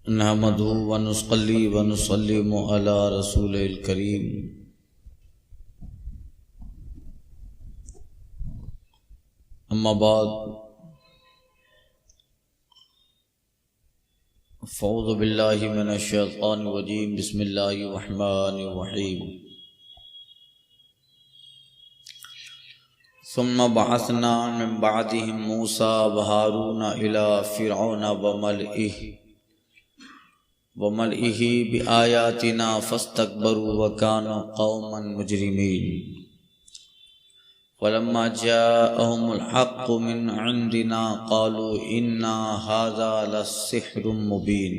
نحمده ونصلي ونسلم على رسول الكريم اما بعد فاعوذ بالله من الشیطان الرجیم بسم اللہ الرحمن الرحیم ثم بعثنا من بعدهم موسى وهارون إلى فرعون وملئه بآياتنا فاستكبروا وكانوا قوما مجرمين فلما جاءهم الحق من عندنا قالوا إن هذا لسحر مبين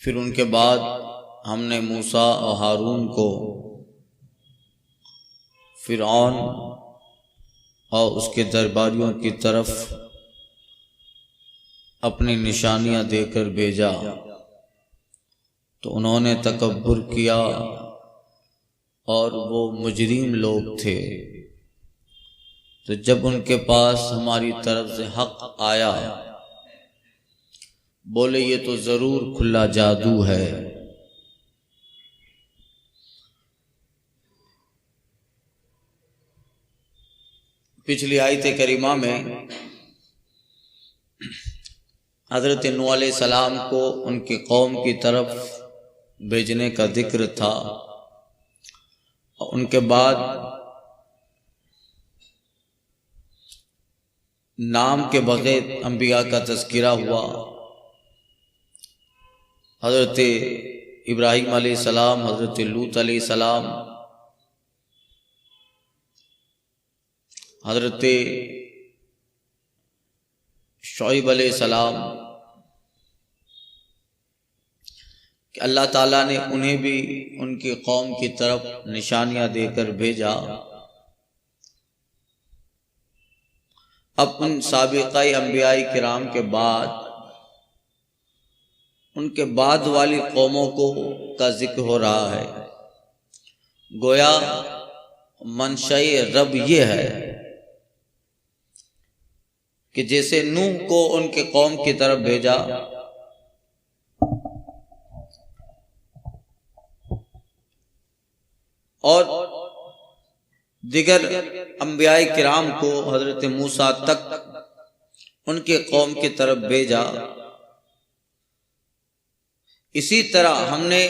پھر ان کے بعد ہم نے موسیٰ اور ہارون کو فرعون اور اس کے درباریوں کی طرف اپنی نشانیاں دے کر بھیجا تو انہوں نے تکبر کیا اور وہ مجرم لوگ تھے۔ تو جب ان کے پاس ہماری طرف سے حق آیا بولے یہ تو ضرور کھلا جادو ہے۔ پچھلی آیت کریمہ میں حضرت نوح علیہ السلام کو ان کی قوم کی طرف بھیجنے کا ذکر تھا، اور ان کے بعد نام کے بغیر انبیاء کا تذکرہ ہوا۔ حضرت ابراہیم علیہ السلام، حضرت لوط علیہ السلام، حضرت شعیب علیہ السلام، کہ اللہ تعالیٰ نے انہیں بھی ان کی قوم کی طرف نشانیاں دے کر بھیجا۔ اب ان سابقہ انبیاء کرام کے بعد ان کے بعد والی قوموں کا ذکر ہو رہا ہے۔ گویا منشأ رب یہ ہے کہ جیسے نوح کو ان کے قوم کی طرف بھیجا، اور دیگر انبیاء کرام کو حضرت موسیٰ تک ان کے قوم کی طرف بھیجا، اسی طرح ہم نے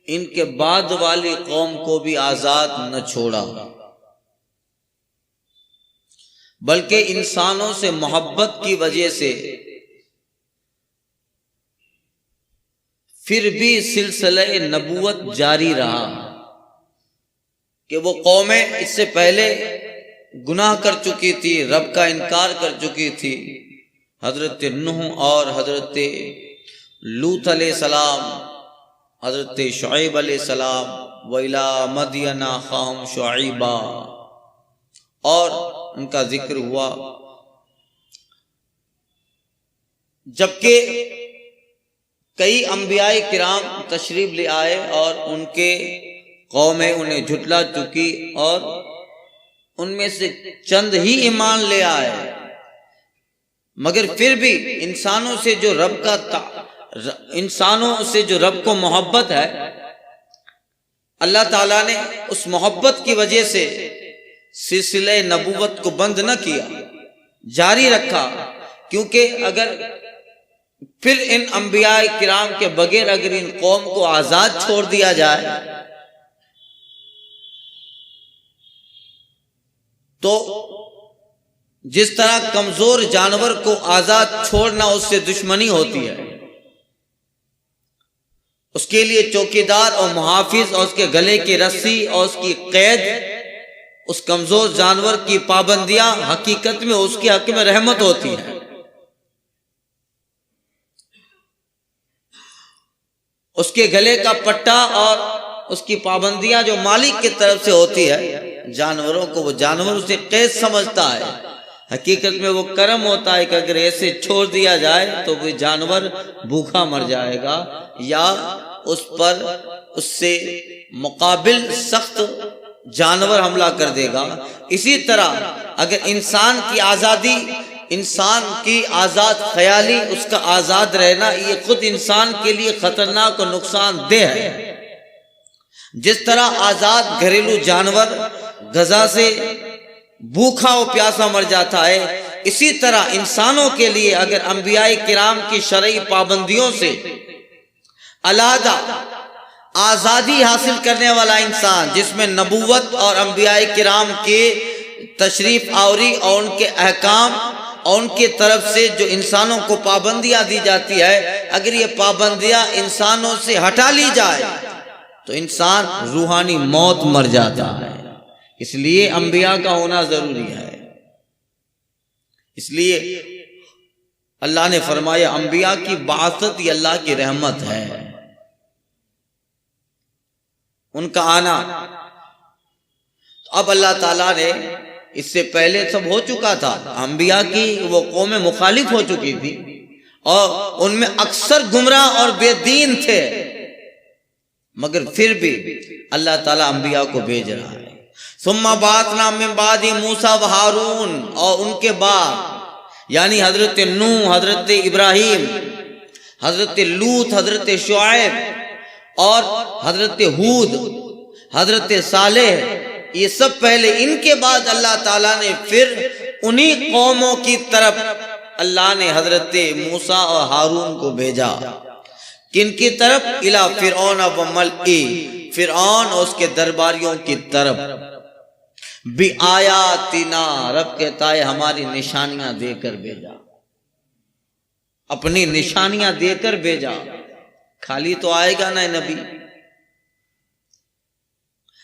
ان کے بعد والی قوم کو بھی آزاد نہ چھوڑا، بلکہ انسانوں سے محبت کی وجہ سے پھر بھی سلسلہ نبوت جاری رہا، کہ وہ قومیں اس سے پہلے گناہ کر چکی تھی، رب کا انکار کر چکی تھی۔ حضرت نوح اور حضرت لوط علیہ السلام، حضرت شعیب علیہ السلام، وَإِلَىٰ مَدْيَنَ أَخَاهُمْ شُعَيْبًا، اور ان کا ذکر ہوا۔ جبکہ کئی انبیاء کرام تشریف لے آئے اور ان کے قومیں انہیں جھٹلا چکی، اور ان میں سے چند ہی ایمان لے آئے، مگر پھر بھی انسانوں سے جو رب کو محبت ہے، اللہ تعالیٰ نے اس محبت کی وجہ سے سلسلہ نبوت کو بند نہ کیا، جاری رکھا، کیونکہ اگر پھر ان انبیاء کرام کے بغیر اگر ان قوم کو آزاد چھوڑ دیا جائے تو جس طرح کمزور جانور کو آزاد چھوڑنا اس سے دشمنی ہوتی ہے، اس کے لیے چوکیدار اور محافظ اور اس کے گلے کی رسی اور اس کی قید، اس کمزور جانور کی پابندیاں حقیقت میں اس کے حق میں رحمت ہوتی ہیں۔ اس کے گلے کا پٹا اور اس کی پابندیاں جو مالک کی طرف سے ہوتی ہے جانوروں کو، وہ جانور اسے قید سمجھتا ہے، حقیقت میں وہ کرم ہوتا ہے کہ اگر ایسے چھوڑ دیا جائے تو وہ جانور بھوکا مر جائے گا، یا اس سے مقابل سخت جانور حملہ کر دے گا۔ اسی طرح اگر انسان کی آزادی انسان کی آزاد خیالی، اس کا آزاد رہنا، یہ خود انسان کے لیے خطرناک اور نقصان دہ ہے۔ جس طرح آزاد گھریلو جانور غذا سے بھوکا و پیاسا مر جاتا ہے، اسی طرح انسانوں کے لیے اگر انبیاء کرام کی شرعی پابندیوں سے علیحدہ آزادی حاصل کرنے والا انسان، جس میں نبوت اور انبیاء کرام کے تشریف آوری اور ان کے احکام اور ان کی طرف سے جو انسانوں کو پابندیاں دی جاتی ہے، اگر یہ پابندیاں انسانوں سے ہٹا لی جائے تو انسان روحانی موت مر جاتا ہے۔ اس لیے انبیاء کا ہونا ضروری ہے۔ اس لیے اللہ نے فرمایا انبیاء کی بعثت یہ اللہ کی رحمت ہے، ان کا آنا۔ اب اللہ تعالیٰ نے، اس سے پہلے سب ہو چکا تھا، انبیاء کی وہ قوم مخالف ہو چکی تھی اور ان میں اکثر گمراہ اور بے دین تھے، مگر پھر بھی اللہ تعالیٰ انبیاء کو بھیج رہا ہے۔ ثم بعثنا من بعد موسیٰ و ہارون، اور ان کے بعد یعنی حضرت نوح، حضرت ابراہیم، حضرت لوط، حضرت شعیب اور حضرت ہود، حضرت صالح، یہ سب پہلے، ان کے بعد اللہ تعالیٰ نے پھر انہی قوموں کی طرف اللہ نے حضرت موسیٰ اور ہارون کو بھیجا۔ کن کی طرف؟ الی فرعون و ملئہ، فرعون اور اس کے درباریوں کی طرف۔ بِآیاتنا، رب کہتا ہے ہماری نشانیاں دے کر بھیجا، اپنی نشانیاں دے کر بھیجا، خالی تو آئے گا نہ نبی۔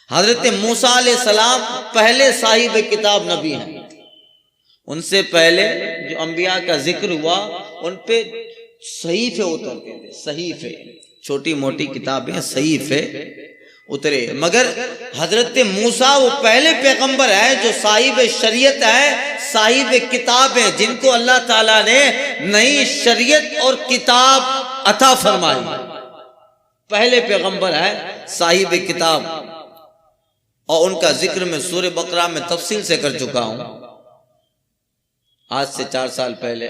حضرت موسیٰ علیہ السلام پہلے صاحب کتاب نبی ہیں، ان سے پہلے جو انبیاء کا ذکر ہوا ان پہ صحیفے اترتے تھے، صحیفے، چھوٹی موٹی کتابیں، صحیفے اترے، مگر حضرت موسیٰ وہ پہلے پیغمبر ہیں جو صاحب شریعت ہیں، صاحب کتاب ہیں، جن کو اللہ تعالیٰ نے نئی شریعت اور کتاب عطا فرمائی، پہلے پیغمبر ہیں صاحب کتاب، اور ان کا ذکر میں سورہ بقرہ میں تفصیل سے کر چکا ہوں آج سے 4 سال پہلے،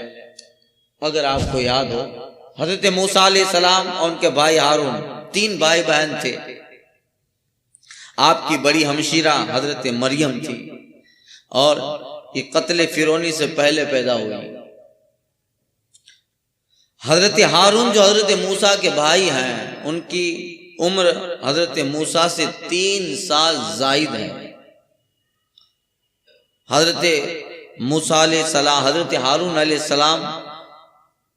اگر آپ کو یاد ہو۔ حضرت موسیٰ علیہ السلام اور ان کے بھائی ہارون، 3 بھائی بہن تھے۔ آپ کی بڑی ہمشیرہ حضرت مریم تھی، اور یہ قتل فرعونی سے پہلے پیدا ہوئی۔ حضرت ہارون جو حضرت موسیٰ کے بھائی ہیں، ان کی عمر حضرت موسیٰ سے 3 سال زائد ہے۔ حضرت موسیٰ علیہ السلام، حضرت ہارون علیہ السلام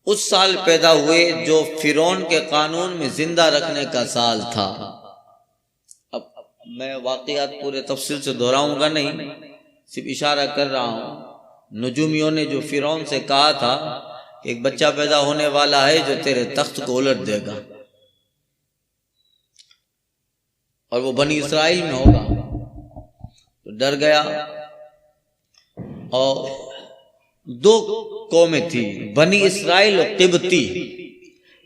اس سال پیدا ہوئے جو فرعون کے قانون میں زندہ رکھنے کا سال تھا۔ اب میں واقعات پورے تفصیل سے دہراؤں گا نہیں، صرف اشارہ کر رہا ہوں۔ نجومیوں نے جو فرعون سے کہا تھا کہ ایک بچہ پیدا ہونے والا ہے جو تیرے تخت کو الٹ دے گا، اور وہ بنی اسرائیل میں ہوگا، تو ڈر گیا، اور 2 قومیں تھی، بنی اسرائیل اور قبطی۔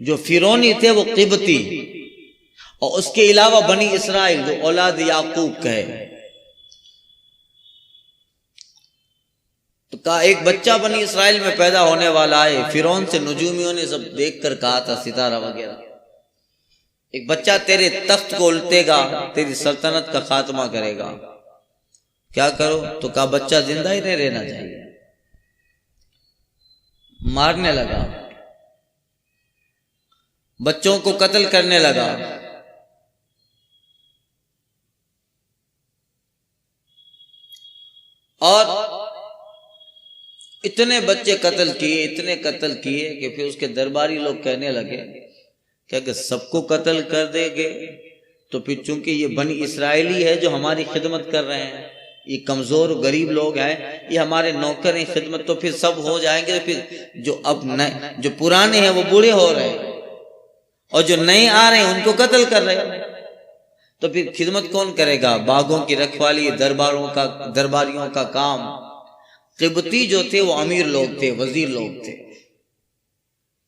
جو فرعونی تھے وہ قبطی، اور اس کے علاوہ بنی اسرائیل جو اولاد یعقوب کہے۔ تو کہا ایک بچہ بنی اسرائیل میں پیدا ہونے والا ہے۔ فرعون سے نجومیوں نے سب دیکھ کر کہا تھا، ستارہ وغیرہ، ایک بچہ تیرے تخت کو الٹے گا، تیری سلطنت کا خاتمہ کرے گا، کیا کرو؟ تو کہا بچہ زندہ ہی نہیں رہنا چاہیے۔ مارنے لگا، بچوں کو قتل کرنے لگا۔ اور اتنے بچے قتل کیے، اتنے قتل کیے کہ پھر اس کے درباری لوگ کہنے لگے کہ اگر سب کو قتل کر دے گے تو پھر چونکہ یہ بنی اسرائیلی ہے جو ہماری خدمت کر رہے ہیں، یہ کمزور غریب لوگ ہیں، یہ ہمارے نوکر ہیں خدمت، تو پھر سب ہو جائیں گے، پھر جو پرانے ہیں وہ بوڑھے ہو رہے ہیں، اور جو نئے آ رہے ہیں ان کو قتل کر رہے ہیں، تو پھر خدمت کون کرے گا؟ باغوں کی رکھوالی، درباریوں کا کام۔ قبطی جو تھے وہ امیر لوگ تھے، وزیر لوگ تھے،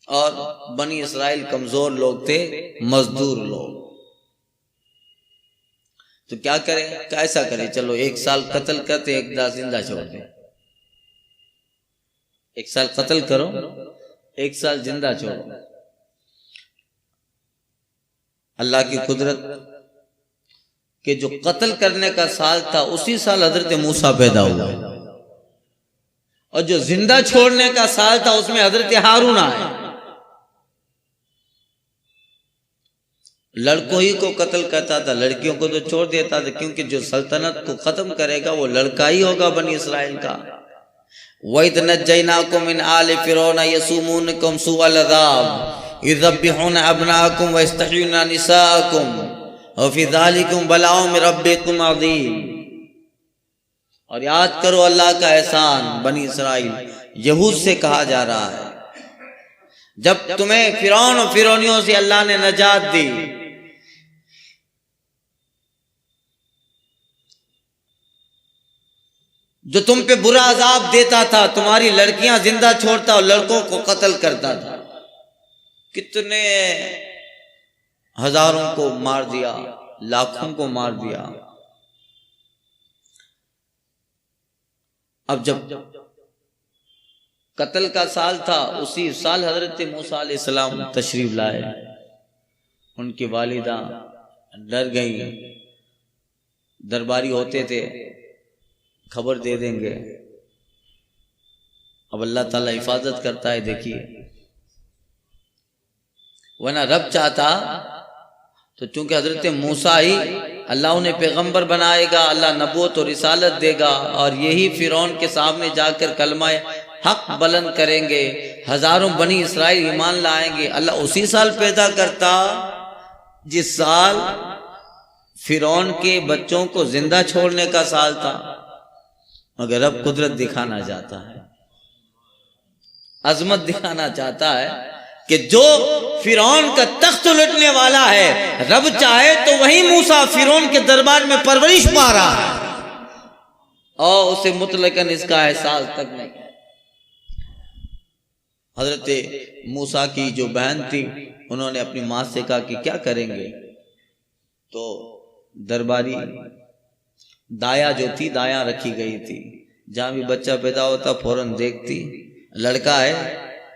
اور بنی اسرائیل کمزور لوگ تھے، مزدور لوگ۔ تو کیا کریں؟ کیسا کریں؟ چلو 1 سال قتل کرتے، 1 سال زندہ چھوڑ دیں۔ ایک سال قتل کرو، ایک سال زندہ چھوڑو. اللہ کی قدرت کہ جو قتل کرنے کا سال تھا اسی سال حضرت موسیٰ پیدا ہوا، اور جو زندہ چھوڑنے کا سال تھا اس میں حضرت ہارون آئے. لڑکوں ہی کو قتل کرتا تھا، لڑکیوں کو تو چھوڑ دیتا تھا، کیونکہ جو سلطنت کو ختم کرے گا وہ لڑکا ہی ہوگا بنی اسرائیل کا. وَإِذْ نَجَّيْنَاكُمْ مِنْ آلِ فِرْعَوْنَ يَسُومُونَكُمْ سُوءَ الْعَذَابِ إِذْ يُذَبِّحُونَ أَبْنَاءَكُمْ وَيَسْتَحْيُونَ نِسَاءَكُمْ وَفِي ذَلِكُمْ بَلَاءٌ مِّن رَبِّكُمْ عَظِيمٌ. اور یاد کرو اللہ کا احسان بنی اسرائیل. یہود سے کہا جا رہا ہے جب تمہیں فرعون و فرعونیوں سے اللہ نے نجات دی، جو تم پہ برا عذاب دیتا تھا، تمہاری لڑکیاں زندہ چھوڑتا اور لڑکوں کو قتل کرتا تھا، کتنے ہزاروں کو مار دیا، لاکھوں کو مار دیا. اب جب قتل کا سال تھا اسی سال حضرت موسیٰ علیہ السلام تشریف لائے. ان کی والدہ ڈر گئیں، درباری ہوتے تھے خبر دے دیں گے. اب اللہ تعالیٰ حفاظت کرتا ہے، دیکھیے. ورنہ رب چاہتا تو چونکہ حضرت موسیٰ ہی اللہ انہیں پیغمبر بنائے گا، اللہ نبوت اور رسالت دے گا، اور یہی فرعون کے سامنے جا کر کلمہ حق بلند کریں گے، ہزاروں بنی اسرائیل ایمان لائیں گے. اللہ اسی سال پیدا کرتا جس سال فرعون کے بچوں کو زندہ چھوڑنے کا سال تھا. مگر اب قدرت دکھانا چاہتا ہے، عظمت دکھانا چاہتا ہے کہ جو فرعون کا تخت الٹنے والا ہے، رب چاہے تو وہی موسیٰ فرعون کے دربار میں پرورش پا رہا ہے اور اسے مطلقاً اس کا احساس تک نہیں. حضرت موسیٰ کی جو بہن تھی انہوں نے اپنی ماں سے کہا کہ کیا کریں گے، تو درباری دایا جو تھی، دایا رکھی گئی تھی، جہاں بھی بچہ پیدا ہوتا فوراً دیکھتی، لڑکا ہے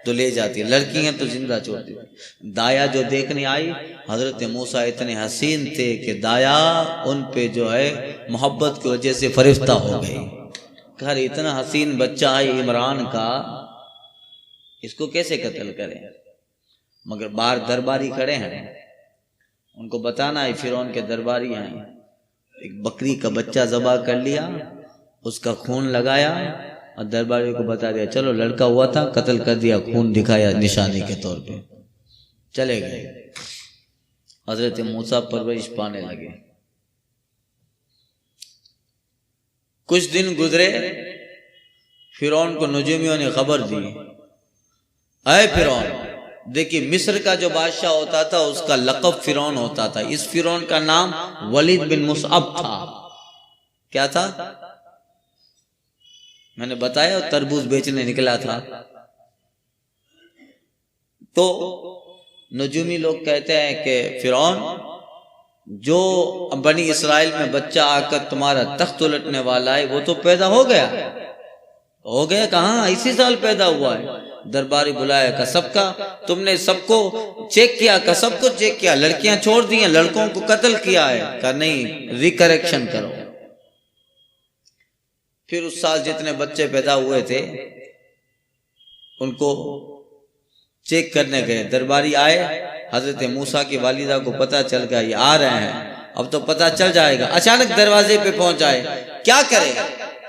تو لے جاتی، لڑکی ہیں تو زندہ چھوڑتی. دایا جو دیکھنے آئی، حضرت موسیٰ اتنے حسین تھے کہ دایا ان پہ جو ہے محبت کی وجہ سے فرشتہ ہو گئی. گھر اتنا حسین بچہ ہے عمران کا، اس کو کیسے قتل کریں؟ مگر باہر درباری کھڑے ہیں، ان کو بتانا ہے فرعون کے درباری ہیں. ایک بکری کا بچہ ذبح کر لیا، اس کا خون لگایا اور درباری کو بتا دیا چلو لڑکا ہوا تھا قتل کر دیا، خون دکھایا نشانی کے طور پہ، چلے گئے. حضرت موسیٰ پرورش پانے لگے. کچھ دن گزرے، فرعون کو نجومیوں نے خبر دی، اے فرعون، دیکھیے مصر کا جو بادشاہ ہوتا تھا اس کا لقب فرعون ہوتا تھا. اس فرعون کا نام ولید بن مصعب تھا. کیا تھا؟ میں نے بتایا تربوز بیچنے نکلا تھا. تو نجومی لوگ کہتے ہیں کہ فرعون جو بنی اسرائیل میں بچہ آ کر تمہارا تخت الٹنے والا ہے وہ تو پیدا ہو گیا. ہو گیا کہاں؟ اسی سال پیدا ہوا ہے. درباری بلایا کہ سب کا تم نے سب کو چیک کیا؟ کہ سب کو چیک کیا، لڑکیاں چھوڑ دی ہیں، لڑکوں کو قتل کیا ہے؟ کہ نہیں، ریکریکشن کرو. پھر اس سال جتنے بچے پیدا ہوئے تھے ان کو چیک کرنے گئے. درباری آئے، حضرت موسیٰ کی والدہ کو پتہ چل گیا یہ آ رہے ہیں، اب تو پتہ چل جائے گا. اچانک دروازے پہ پہنچائے، کیا کرے؟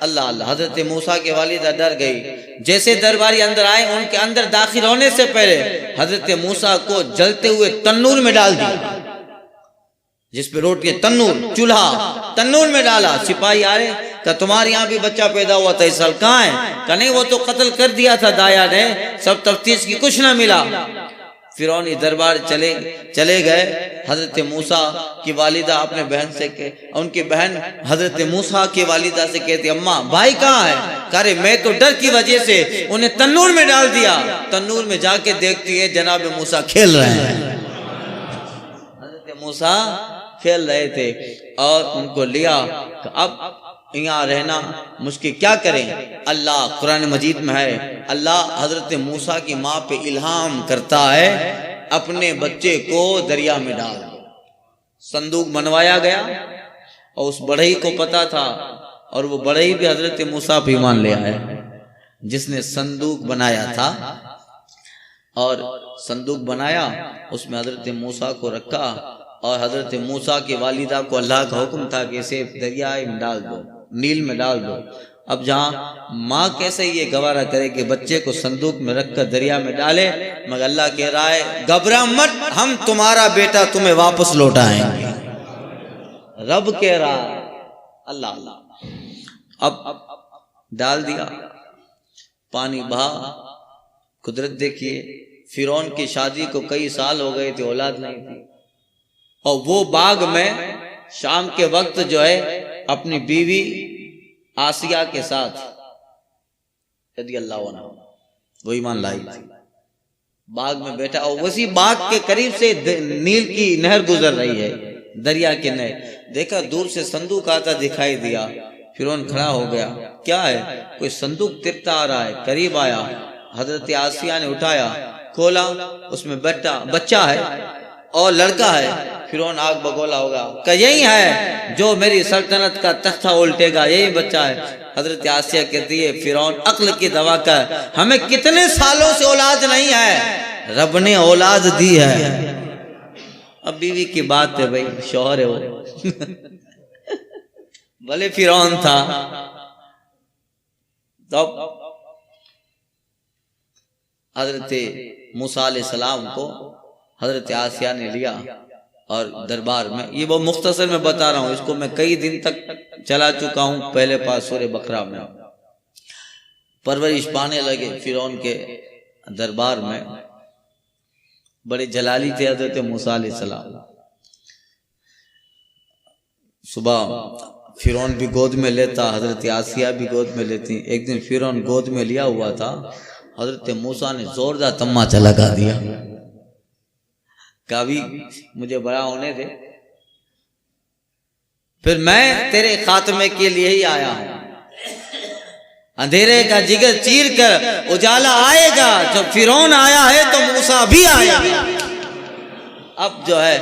اللہ اللہ. حضرت موسیٰ کی والدہ ڈر گئی. جیسے درباری اندر آئے، ان کے اندر داخل ہونے سے پہلے حضرت موسیٰ کو جلتے ہوئے تنور میں ڈال دیا، جس پہ روٹی، تنور، چولہا، تنور میں ڈالا. سپاہی آ رہے کہ تمہارے یہاں بھی بچہ پیدا ہوا تھا اس سال، کہاں ہے؟ کہ نہیں وہ تو قتل کر دیا تھا دایا نے، سب تفتیش کی کچھ نہ ملا. فرعونی دربار چلے گئے. حضرت موسیٰ کی والدہ اپنے بہن سے ان کی بہن حضرت موسیٰ کی والدہ سے کہتی اماں بھائی کہاں ہے؟ کہہ رہے میں تو ڈر کی وجہ سے انہیں تنور میں ڈال دیا. تنور میں جا کے دیکھتی ہے جناب موسیٰ کھیل رہے ہیں. حضرت موسیٰ کھیل رہے تھے اور ان کو لیا. اب یہاں رہنا مشکل، کیا کریں؟ اللہ قرآن مجید میں ہے، اللہ حضرت موسیٰ کی ماں پہ الہام کرتا ہے اپنے بچے کو دریا میں ڈال دو۔ صندوق بنوایا گیا اور اس بڑھئی کو پتا تھا، اور وہ بڑھئی بھی حضرت موسیٰ پہ ایمان لے آیا، جس نے صندوق بنایا تھا۔ اور صندوق بنایا، اس میں حضرت موسیٰ کو رکھا، اور حضرت موسیٰ کی والدہ کو اللہ کا حکم تھا کہ اسے دریائے میں ڈال دو، نیل میں ڈال دو۔ اب جہاں ماں کیسے یہ گوارا کرے کہ بچے کو صندوق میں رکھ کر دریا میں ڈالے، مگر اللہ کہہ رہا ہے گھبرا مت، ہم تمہارا بیٹا تمہیں واپس لوٹائیں گے۔ رب کہہ رہا ہے، اللہ اب ڈال دیا، پانی بہا۔ قدرت دیکھیے، فرعون کی شادی کو کئی سال ہو گئے تھے، اولاد نہیں تھی، اور وہ باغ میں شام کے وقت جو ہے اپنی بیوی آسیہ کے ساتھ رضی اللہ عنہ وہ ایمان لائی تھی، باغ میں بیٹھا، اور اسی باغ کے قریب سے نیل کی نہر گزر رہی ہے، دریا کی نہر۔ دیکھا دور سے صندوق آتا دکھائی دیا، فرعون کھڑا ہو گیا، کیا ہے؟ کوئی صندوق ترتا آ رہا ہے، قریب آیا، حضرت آسیہ نے اٹھایا، کھولا، اس میں بچہ ہے اور لڑکا ہے۔ فرعون آگ بگولا ہوگا کہ یہی ہے جو میری سلطنت کا تختہ الٹے گا، یہی بچہ ہے۔ حضرت آسیہ کہتی ہے فرعون عقل کی دوا کر، ہمیں کتنے سالوں سے اولاد نہیں ہے، رب نے اولاد دی ہے۔ اب بیوی کی بات ہے بھائی، شوہر ہے وہ بھلے فرعون تھا، تب حضرت موسیٰ علیہ السلام کو حضرت آسیہ نے لیا اور دربار میں، یہ وہ مختصر میں بتا رہا ہوں، اس کو میں کئی دن تک چلا چکا ہوں، پہلے پاس سورہ بقرہ میں پرورش پانے لگے فرعون کے دربار میں۔ بڑے جلالی تھے حضرت موسیٰ علیہ السلام۔ صبح فرعون بھی گود میں لیتا، حضرت آسیہ بھی گود میں لیتی۔ ایک دن فرعون گود میں لیا ہوا تھا، حضرت موسیٰ نے زوردار تماچا لگا دیا، کہا بھی مجھے بڑا ہونے دے، پھر میں تیرے خاتمے کے لیے ہی آیا ہوں۔ اندھیرے کا جگر چیر کر اجالا آئے گا، جب فرعون آیا ہے تو موسیٰ بھی آیا۔ اب جو ہے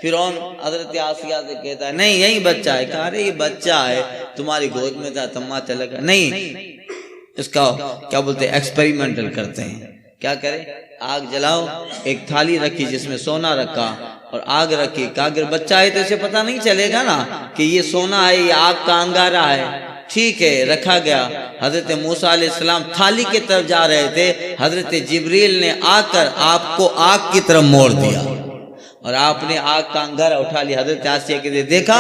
فرعون حضرت آسیہ سے کہتا ہے نہیں یہی بچہ ہے، کہا رہے یہ بچہ ہے تمہاری گود میں تھا، تماچا لگا، نہیں اس کا کیا بولتے ایکسپیریمنٹل کرتے ہیں، کیا کرے؟ آگ جلاؤ، ایک تھالی رکھی جس میں سونا رکھا اور آگ رکھی، کہا اگر بچہ ہے تو اسے پتہ نہیں چلے گا نا کہ یہ سونا ہے، یہ آگ کا انگارہ ہے۔ ٹھیک ہے، رکھا گیا۔ حضرت موسیٰ علیہ السلام تھالی کی طرف جا رہے تھے، حضرت جبریل نے آ کر آپ کو آگ کی طرف موڑ دیا اور آپ نے آگ کا انگارہ اٹھا لیا۔ حضرت آسیہ کے دیکھا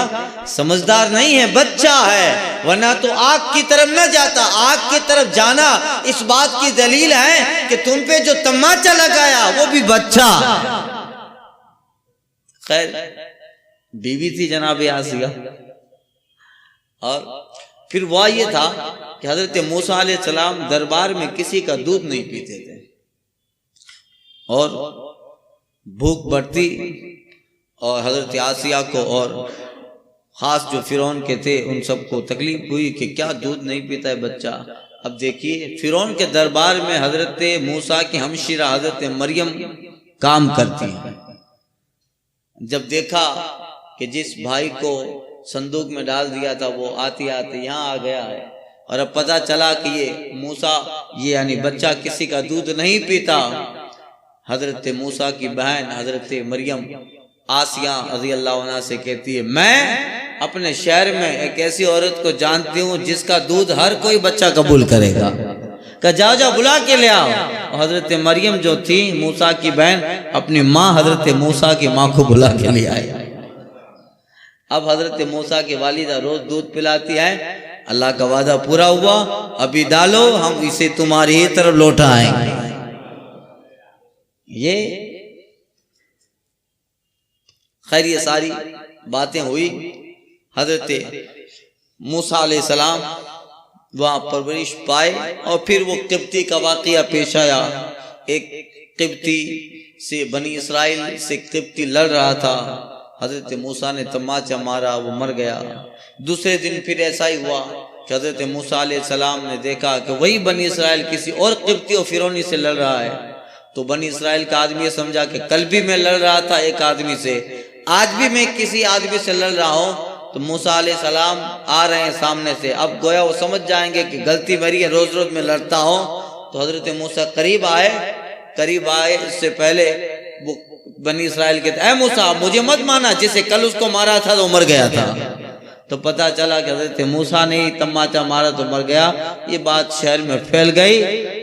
سمجھدار نہیں ہے، بچہ ہے، ورنہ تو آگ کی طرف نہ جاتا۔ آگ کی طرف جانا اس بات کی دلیل ہے کہ تم پہ جو تماچا لگایا وہ بھی بچہ۔ خیر بیوی تھی جناب آسیہ، اور پھر وہ یہ تھا کہ حضرت موسیٰ علیہ السلام دربار میں کسی کا دودھ نہیں پیتے تھے، اور بھوک بڑھتی، اور حضرت آسیہ کو اور خاص جو فرعون کے تھے ان سب کو تکلیف ہوئی کہ کیا دودھ نہیں پیتا ہے بچہ۔ اب دیکھیے فرعون کے دربار میں حضرت موسیٰ کی ہمشیرہ حضرت مریم کام کرتی ہیں۔ جب دیکھا کہ جس بھائی کو صندوق میں ڈال دیا تھا وہ آتے آتے یہاں آ گیا ہے، اور اب پتہ چلا کہ یہ موسیٰ یہ یعنی بچہ کسی کا دودھ نہیں پیتا، حضرت موسیٰ کی بہن حضرت مریم آسیہ رضی اللہ عنہ سے کہتی ہے میں اپنے شہر میں ایک ایسی عورت کو جانتی ہوں جس کا دودھ ہر کوئی بچہ قبول کرے گا، کہ جاؤ جاؤ بلا کے لے آؤ۔ حضرت مریم جو تھی موسیٰ کی بہن اپنی ماں حضرت موسیٰ کی ماں کو بلا کے لے آئی۔ اب حضرت موسیٰ کی والدہ روز دودھ پلاتی ہے، اللہ کا وعدہ پورا ہوا، ابھی ڈالو ہم اسے تمہاری ہی طرف لوٹائیں گے۔ یہ خیر یہ ساری باتیں ہوئی، حضرت موسیٰ علیہ السلام وہاں پرورش پائے، اور پھر وہ قبطی کا واقعہ پیش آیا۔ ایک قبطی سے بنی اسرائیل سے قبطی لڑ رہا تھا، حضرت موسیٰ نے تماچا مارا، وہ مر گیا۔ دوسرے دن پھر ایسا ہی ہوا کہ حضرت موسیٰ علیہ السلام نے دیکھا کہ وہی بنی اسرائیل کسی اور قبطی اور فرعونی سے لڑ رہا ہے، تو بنی اسرائیل کا آدمی یہ سمجھا کہ کل بھی میں لڑ رہا تھا ایک آدمی سے، آج بھی میں کسی آدمی سے لڑ رہا ہوں۔ تو موسیٰ علیہ السلام آ رہے ہیں سامنے سے، اب گویا وہ سمجھ جائیں گے کہ غلطی میری ہے، روز روز میں لڑتا ہوں۔ تو حضرت موسیٰ قریب آئے، اس سے پہلے وہ بنی اسرائیل کہتے اے موسیٰ مجھے مت مانا، جسے کل اس کو مارا تھا تو مر گیا تھا۔ تو پتا چلا کہ حضرت موسیٰ نے ہی تماچا مارا تو مر گیا۔ یہ بات شہر میں پھیل گئی،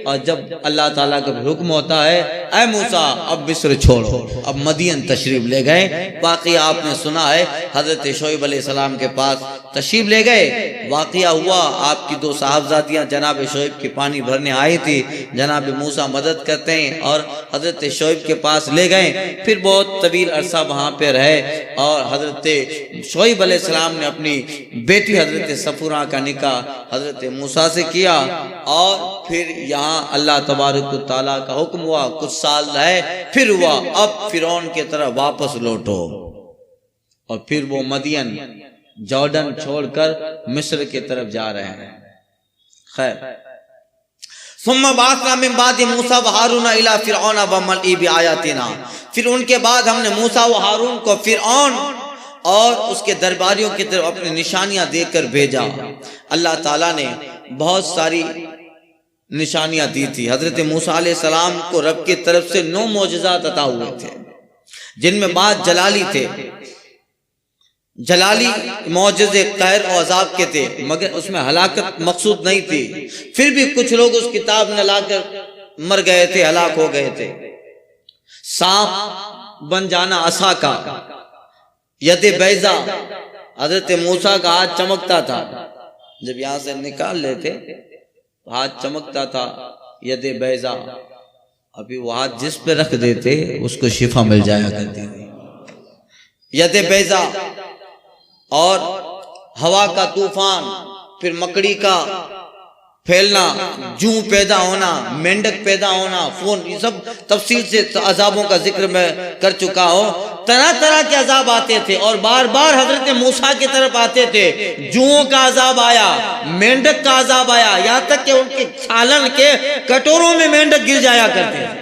اور جب اللہ تعالیٰ کا حکم ہوتا ہے اے موسیٰ اب مصر چھوڑو، اب مدین تشریف لے گئے۔ واقعہ آپ نے سنا ہے، حضرت شعیب علیہ السلام کے پاس تشریف لے گئے۔ واقعہ ہوا آپ کی 2 صاحبزادیاں جناب شعیب کی پانی بھرنے آئی تھی، جناب موسیٰ مدد کرتے ہیں اور حضرت شعیب کے پاس لے گئے۔ پھر بہت طویل عرصہ وہاں پہ رہے، اور حضرت شعیب علیہ السلام نے اپنی بیٹی حضرت صفورہ کا نکاح حضرت موسیٰ سے کیا، اور پھر یہاں اللہ تبارک و تعالیٰ کا حکم ہوا، کچھ سال رہے، پھر ہوا اب فرعون کی طرح واپس لوٹو، اور پھر وہ مدین جارڈن چھوڑ کر مصر کی طرف جا رہے ہیں۔ خیر، ثم بعثنا من بعد موسیٰ وہارون الی فرعون وملئہ بآیاتنا، پھر ان کے بعد ہم نے موسیٰ و ہارون کو فرعون اور اس کے درباریوں کی طرف اپنی نشانیاں دے کر بھیجا۔ اللہ تعالیٰ نے بہت ساری نشانیاں دی تھی۔ حضرت موسیٰ علیہ السلام کو رب کی طرف سے 9 معجزات عطا ہوئے تھے، جن میں بعض جلالی تھے۔ جلالی معجزے قہر و عذاب کے تھے، مگر اس میں ہلاکت مقصود نہیں تھی۔ پھر بھی کچھ لوگ اس کتاب نے لا کر مر گئے تھے، ہلاک ہو گئے تھے۔ سانپ بن جانا عصا کا، ید بیضا، حضرت موسیٰ کا ہاتھ چمکتا تھا، جب یہاں سے نکال لیتے ہاتھ چمکتا تھا، ید بیضا، ابھی وہ ہاتھ جس پہ رکھ دیتے اس کو شفا مل جایا کرتی تھی۔ ید بیضا، اور ہوا کا طوفان، پھر مکڑی کا پھیلنا، جوں پیدا ہونا، مینڈک پیدا ہونا، فون، یہ سب تفصیل سے عذابوں کا ذکر میں کر چکا ہوں۔ طرح طرح کے عذاب آتے تھے، اور بار بار حضرت موسیٰ کی طرف آتے تھے۔ جوؤں کا عذاب آیا، مینڈک کا عذاب آیا، یہاں تک کہ ان کے سالن کے کٹوروں میں مینڈک گر جایا کرتے تھے،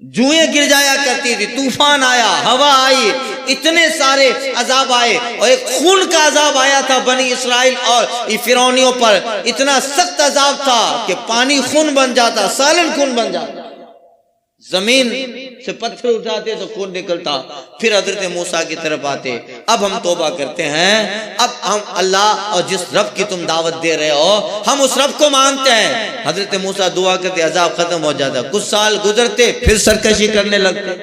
جوئیں گر جایا کرتی تھی، طوفان آیا، ہوا آئی، اتنے سارے عذاب آئے، اور ایک خون کا عذاب آیا تھا بنی اسرائیل اور فرعونیوں پر۔ اتنا سخت عذاب تھا کہ پانی خون بن جاتا، سالن خون بن جاتا، زمین سے پتھر اٹھاتے تو خون نکلتا۔ پھر حضرت موسیٰ کی طرف آتے، اب ہم توبہ کرتے ہیں، اب ہم اللہ اور جس رب کی تم دعوت دے رہے ہو ہم اس رب کو مانتے ہیں۔ حضرت موسیٰ دعا کرتے، عذاب ختم ہو جاتا۔ کچھ سال گزرتے، پھر سرکشی کرنے لگتے،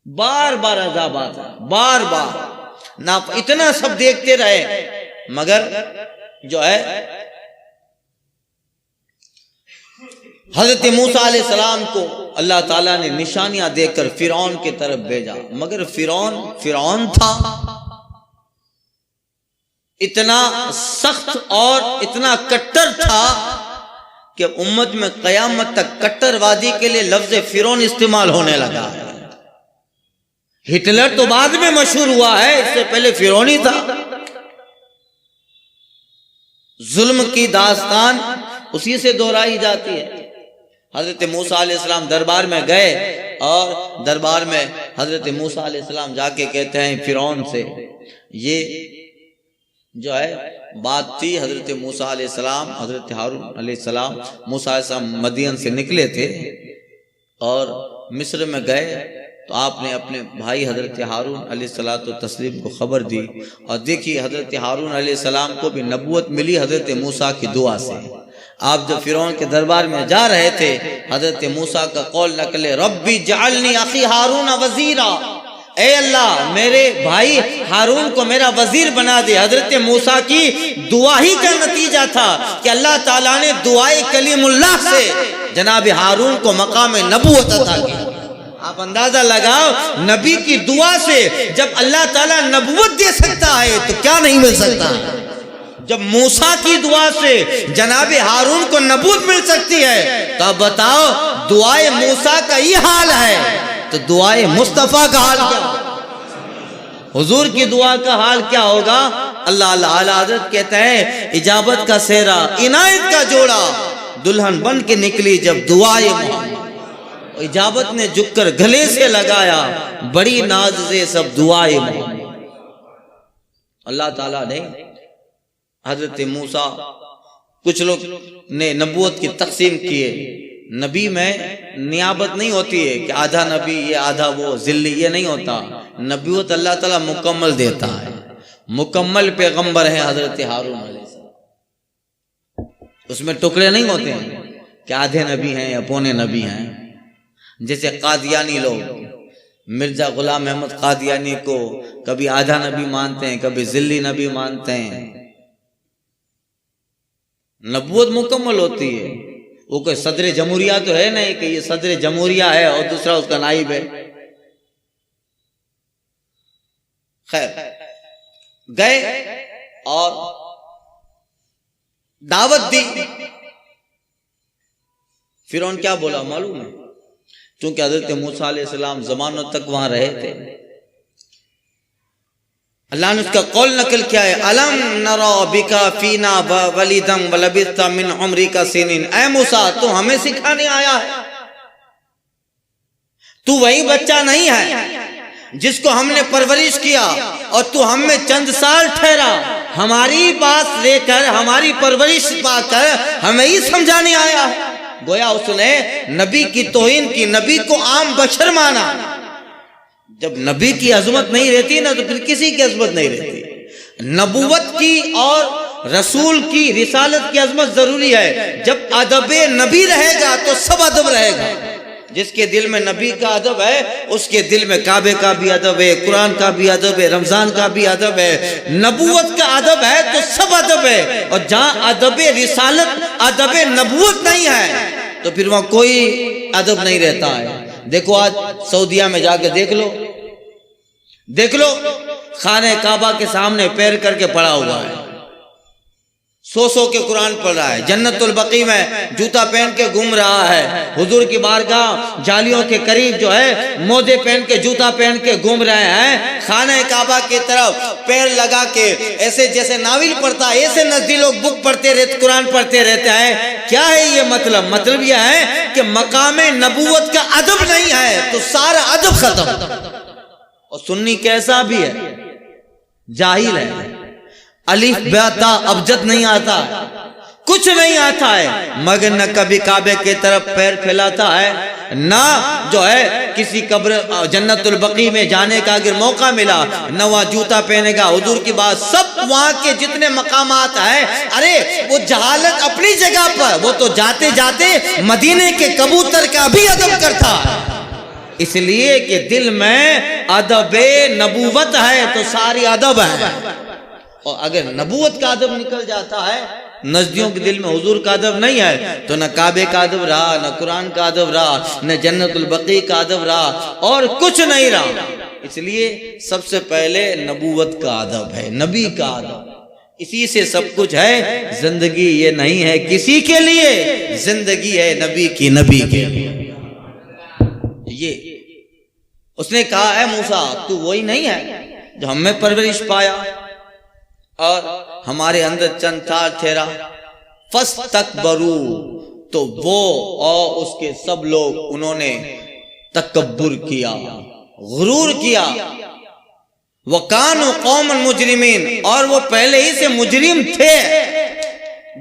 بار بار عذاب آتا، بار بار نہ اتنا سب دیکھتے رہے، مگر جو ہے حضرت موسیٰ علیہ السلام کو اللہ تعالیٰ نے نشانیاں دے کر فرعون کی طرف بھیجا، مگر فرعون تھا، اتنا سخت اور اتنا کٹر تھا کہ امت میں قیامت تک کٹر وادی کے لیے لفظ فرعون استعمال ہونے لگا ہے۔ ہٹلر تو بعد میں مشہور ہوا ہے، اس سے پہلے فرعون ہی تھا۔ ظلم کی داستان اسی سے دہرائی جاتی ہے۔ حضرت موسیٰ علیہ السلام دربار میں گئے، اور دربار میں حضرت موسیٰ علیہ السلام جا کے کہتے ہیں فرعون سے، یہ جو ہے بات تھی۔ حضرت موسیٰ علیہ السلام، حضرت ہارون علیہ السلام، موسیٰ علیہ السلام مدین سے نکلے تھے اور مصر میں گئے، تو آپ نے اپنے بھائی حضرت ہارون علیہ السلام کو خبر دی، اور دیکھیے حضرت ہارون علیہ السلام کو بھی نبوت ملی حضرت موسیٰ کی دعا سے۔ آپ جب فرعون کے دربار میں جا رہے تھے، حضرت موسیٰ کا قول نقلے، ربی جعلنی اخی ہارون وزیرا، اے اللہ میرے بھائی ہارون کو میرا وزیر بنا دے۔ حضرت موسیٰ کی دعا ہی کا نتیجہ تھا کہ اللہ تعالیٰ نے دعائے کلیم اللہ سے جناب ہارون کو مقام نبوت عطا کی۔ آپ اندازہ لگاؤ، نبی کی دعا سے جب اللہ تعالیٰ نبوت دے سکتا ہے تو کیا نہیں مل سکتا۔ جب موسیٰ کی دعا سے جناب ہارون کو نبوت مل سکتی ہے تو اب بتاؤ، دعائے موسیٰ کا یہ حال ہے تو دعائے مصطفیٰ کا حال کیا؟ حضور کی دعا کا حال کیا ہوگا؟ اللہ اعلیٰ حضرت کہتے ہیں اجابت کا سہرا عنایت کا جوڑا دلہن بن کے نکلی جب دعائے محمد، اجابت نے جھک کر گلے سے لگایا بڑی ناز سے سب دعائے محمد۔ اللہ تعالیٰ نے حضرت موسیٰ، کچھ لوگ نے نبوت کی تقسیم کیے، نبی میں نیابت نہیں ہوتی ہے کہ آدھا نبی یہ آدھا وہ ذلی، یہ نہیں ہوتا۔ نبوت اللہ تعالیٰ مکمل دیتا ہے، مکمل پیغمبر ہیں حضرت ہارون علیہ السلام، اس میں ٹکڑے نہیں ہوتے ہیں کہ آدھے نبی ہیں یا پونے نبی ہیں۔ جیسے قادیانی لوگ، مرزا غلام احمد قادیانی کو کبھی آدھا نبی مانتے ہیں، کبھی ذلی نبی مانتے ہیں۔ نبوت مکمل ہوتی ہے، وہ کوئی صدر جمہوریہ تو ہے نہیں کہ یہ صدر جمہوریہ ہے اور دوسرا اس کا نائب ہے۔ خیر، گئے اور دعوت دی۔ فرعون کیا بولا معلوم ہے؟ چونکہ حضرت موسیٰ علیہ السلام زمانوں تک وہاں رہے تھے، اللہ نے اس کا قول نقل کیا ہے، الم نرا بکا فینا ولیدم ولبثت من عمرک سنین۔ اے موسیٰ، تو ہمیں سکھانے آیا ہے؟ تو وہی بچہ نہیں ہے جس کو ہم نے پرورش کیا اور تو ہم میں چند سال ٹھہرا، ہماری بات لے کر، ہماری پرورش پا کر ہمیں ہی سمجھانے آیا ہے۔ گویا اس نے نبی کی توہین کی، نبی کو عام بشر مانا۔ جب نبی کی عظمت نہیں رہتی نا تو پھر کسی کی عظمت نہیں رہتی۔ نبوت کی اور رسول کی، رسالت کی عظمت ضروری ہے۔ جب ادب نبی رہے گا تو سب ادب رہے گا۔ جس کے دل میں نبی کا ادب ہے اس کے دل میں کعبے کا بھی ادب ہے، قرآن کا بھی ادب ہے، رمضان کا بھی ادب ہے۔ نبوت کا ادب ہے تو سب ادب ہے، اور جہاں ادب رسالت، ادب نبوت نہیں ہے تو پھر وہاں کوئی ادب نہیں رہتا ہے۔ دیکھو آج سعودیہ میں جا کے دیکھ لو، خانہ کعبہ کے سامنے پیر کر کے پڑا ہوا ہے، سو کے قرآن پڑھ رہا ہے، جنت البقیع میں جوتا پہن کے گھوم رہا ہے، حضور کی بارگاہ جالیوں کے قریب جو ہے موزے پہن کے، جوتا پہن کے گھوم رہے ہیں، خانہ کعبہ کی طرف پیر لگا کے ایسے جیسے ناول پڑھتا ہے، ایسے نزدیک لوگ بک پڑھتے رہتے، قرآن پڑھتے رہتے ہیں۔ کیا ہے یہ مطلب؟ مطلب یہ ہے کہ مقام نبوت کا ادب نہیں ہے تو سارا ادب ختم۔ اور سنی کیسا بھی ہے، جاہل ہے، الف با تا ابجد نہیں آتا، کچھ نہیں آتا ہے، مگر نہ کبھی کعبے کی طرف پیر پھیلاتا ہے، نہ جو ہے کسی قبر جنت البقیع میں جانے کا اگر موقع ملا نہ وہاں جوتا پہنے گا۔ حضور کی بات، سب وہاں کے جتنے مقامات ہیں، ارے وہ جہالت اپنی جگہ پر، وہ تو جاتے جاتے مدینے کے کبوتر کا بھی ادب کرتا ہے، اس لیے کہ دل میں ادب نبوت ہے تو ساری ادب ہے۔ اور اگر نبوت کا ادب نکل جاتا ہے، نزدیوں کے دل میں حضور کا ادب نہیں ہے تو نہ کعبے کا ادب رہا، نہ قرآن کا ادب رہا، نہ جنت البقیع کا ادب رہا، اور کچھ نہیں رہا۔ اس لیے سب سے پہلے نبوت کا ادب ہے، نبی کا ادب، اسی سے سب کچھ ہے۔ زندگی یہ نہیں ہے کسی کے لیے، زندگی ہے نبی کی، نبی کے لیے۔ یہ اس نے کہا، اے موسیٰ، تو وہی نہیں ہے جو ہم میں پرورش پایا اور ہمارے اندر چند سال ٹھہرا؟ فاستکبروا، تو وہ اور اس کے سب لوگ انہوں نے تکبر کیا، غرور کیا۔ وَكَانُوا قَوْمًا مُجْرِمِينَ، اور وہ پہلے ہی سے مجرم تھے،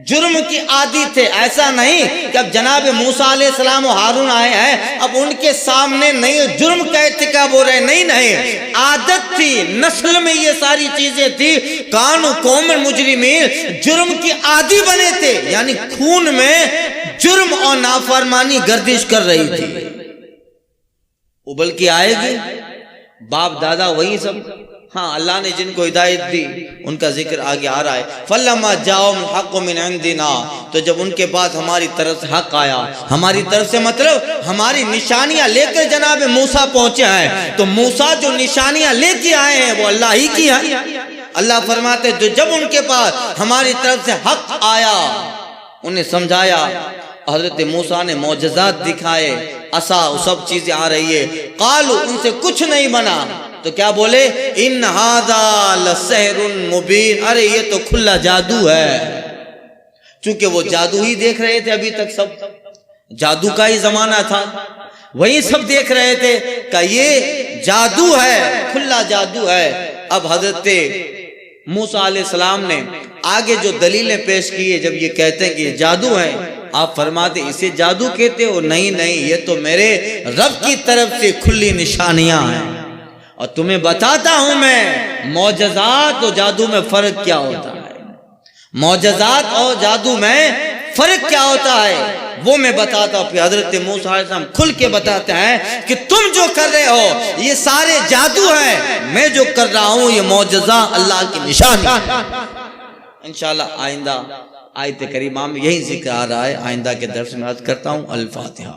جرم کی عادی تھے۔ ایسا نہیں کہ اب جناب موسیٰ علیہ السلام و ہارون آئے ہیں اب ان کے سامنے نہیں جرم کا ارتکاب ہو رہے، نہیں، عادت تھی، نسل میں یہ ساری چیزیں تھی۔ کانوا قوما مجرمین، جرم کی عادی بنے تھے، یعنی خون میں جرم اور نافرمانی گردش کر رہی تھی۔ ابل کی آئے گی، باپ دادا وہی سب، ہاں اللہ نے جن کو ہدایت دی ان کا ذکر آگے آ رہا ہے۔ فَلَمَّا جَاءَهُمُ الْحَقُّ مِنْ عِنْدِنَا، تو جب ان کے پاس ہماری طرف سے حق آیا، ہماری طرف سے مطلب ہماری نشانیاں لے کر جناب موسیٰ پہنچے ہیں، تو موسیٰ جو نشانیاں لے کے آئے ہیں وہ اللہ ہی کی ہیں۔ اللہ فرماتے ہیں جب ان کے پاس ہماری طرف سے حق آیا، انہیں سمجھایا، حضرت موسیٰ نے معجزات دکھائے، عصا سب چیزیں آ رہی ہے، قالوا، ان سے کچھ نہیں بنا، تو کیا بولے ان ھذا لسحر مبین، ارے یہ تو کھلا جادو ہے. چونکہ وہ جادو ہی دیکھ رہے تھے، ابھی تک سب جادو کا ہی زمانہ تھا، وہی سب دیکھ رہے تھے کہ یہ جادو ہے، کھلا جادو ہے. اب حضرت موسیٰ علیہ السلام نے آگے جو دلیلیں پیش کی ہے، جب یہ کہتے ہیں کہ یہ جادو ہے، آپ فرماتے اسے جادو کہتے ہو؟ نہیں نہیں، یہ تو میرے رب کی طرف سے کھلی نشانیاں ہیں. اور تمہیں بتاتا ہوں میں معجزات اور جادو میں فرق کیا ہوتا ہے. معجزات اور جادو میں فرق کیا ہوتا ہے وہ میں بتاتا ہوں. پھر حضرت موسیٰ علیہ السلام کھل کے بتاتے ہیں کہ تم جو کر رہے ہو یہ سارے جادو ہیں، میں جو کر رہا ہوں یہ معجزہ اللہ کی نشانی. انشاءاللہ آئندہ آیت کریمہ میں یہی ذکر آ رہا ہے. آئندہ کے درس میں عرض کرتا ہوں. الفاتحہ.